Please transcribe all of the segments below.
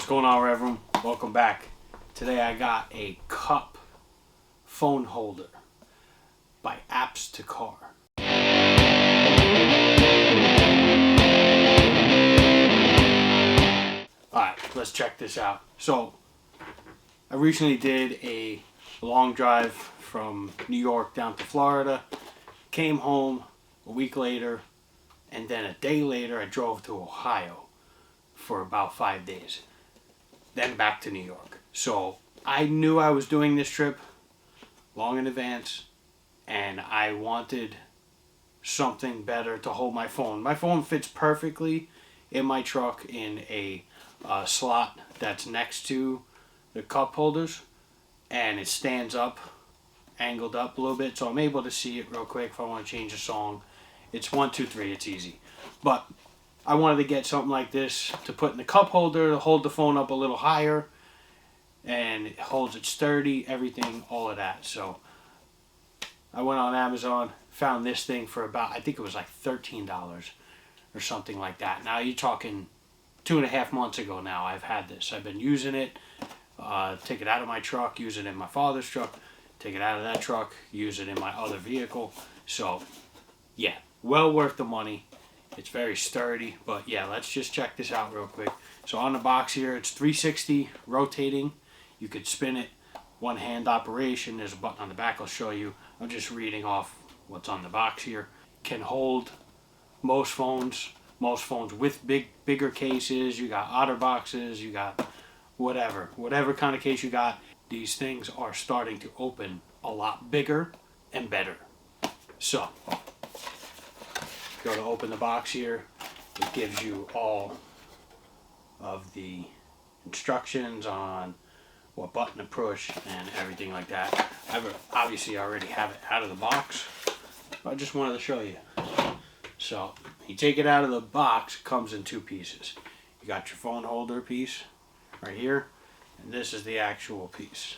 What's going on, everyone? Welcome back. Today I got a cup phone holder by Apps to Car. Alright, let's check this out. So, I recently did a long drive from New York down to Florida, came home a week later, and then a day later I drove to Ohio for about 5 days. Then back to New York. So I knew I was doing this trip long in advance, and I wanted something better to hold my phone. My phone fits perfectly in my truck in a slot that's next to the cup holders, and it stands up, angled up a little bit, so I'm able to see it real quick if I want to change a song. It's 1, 2, 3, it's easy. But I wanted to get something like this to put in the cup holder to hold the phone up a little higher, and it holds it sturdy, everything, all of that. So I went on Amazon, found this thing for about, I think it was like $13 or something like that. Now you're talking 2.5 months ago now I've had this. I've been using it, take it out of my truck, use it in my father's truck, take it out of that truck, use it in my other vehicle. So yeah, well worth the money. It's very sturdy, but yeah, let's just check this out real quick. So on the box here, it's 360 rotating. You could spin it, one hand operation. There's a button on the back I'll show you. I'm just reading off what's on the box here. Can hold most phones with bigger cases. You got OtterBoxes, you got whatever kind of case you got. These things are starting to open a lot bigger and better. So go to open the box here. It gives you all of the instructions on what button to push and everything like that. I obviously already have it out of the box, but I just wanted to show you. So you take it out of the box, it comes in 2 pieces. You got your phone holder piece right here, and this is the actual piece.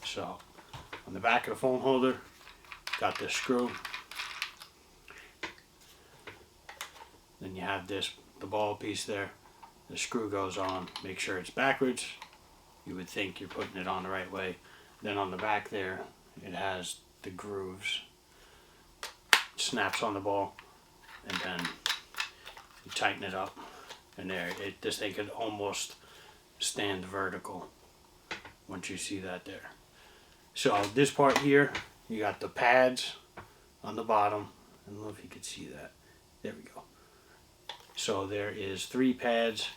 So on the back of the phone holder, got this screw. Then you have this, the ball piece there. The screw goes on. Make sure it's backwards. You would think you're putting it on the right way. Then on the back there, it has the grooves. Snaps on the ball, and then you tighten it up. And there, this thing could almost stand vertical once you see that there. So this part here, you got the pads on the bottom. I don't know if you could see that. There we go. So there is 3 pads,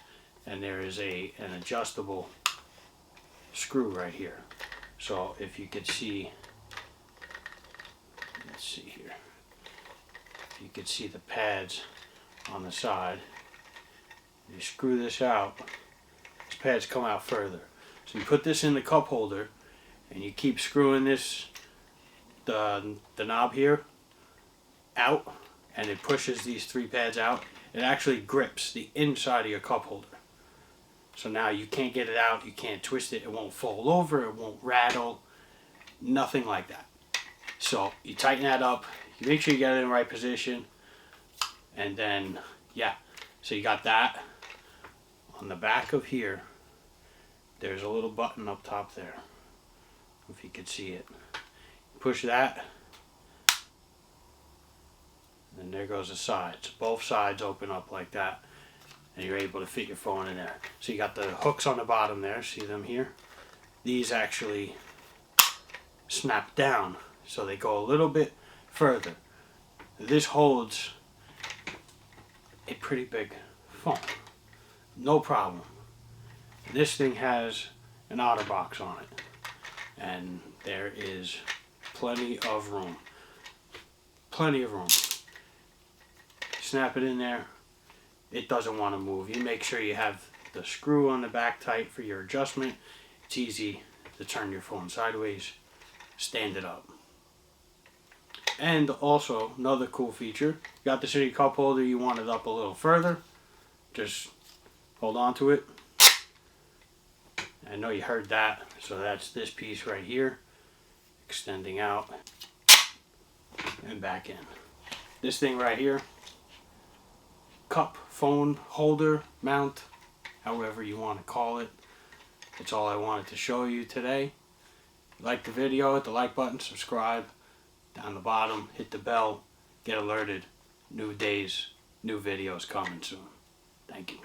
and there is an adjustable screw right here. So if you could see, let's see here, if you could see the pads on the side, you screw this out, these pads come out further. So you put this in the cup holder, and you keep screwing this, the knob here, out, and it pushes these 3 pads out. It actually grips the inside of your cup holder. So now you can't get it out, you can't twist it, it won't fall over, it won't rattle, nothing like that. So you tighten that up, you make sure you get it in the right position, and then, yeah, so you got that. On the back of here, there's a little button up top there, if you could see it. Push that, and there goes the sides. Both sides open up like that, and you're able to fit your phone in there. So you got the hooks on the bottom there, see them here? These actually snap down, so they go a little bit further. This holds a pretty big phone, no problem. This thing has an OtterBox on it, and there is plenty of room. Plenty of room. Snap it in there, it doesn't want to move. You make sure you have the screw on the back tight for your adjustment. It's easy to turn your phone sideways, stand it up. And also, another cool feature, you got this in your cup holder, you want it up a little further, just hold on to it. I know you heard that, so that's this piece right here, extending out and back in. This thing right here, cup phone holder mount however you want to call it. That's all I wanted to show you today. Like the video, hit the like button, subscribe. Down the bottom, hit the bell, get alerted. New days, new videos coming soon. Thank you.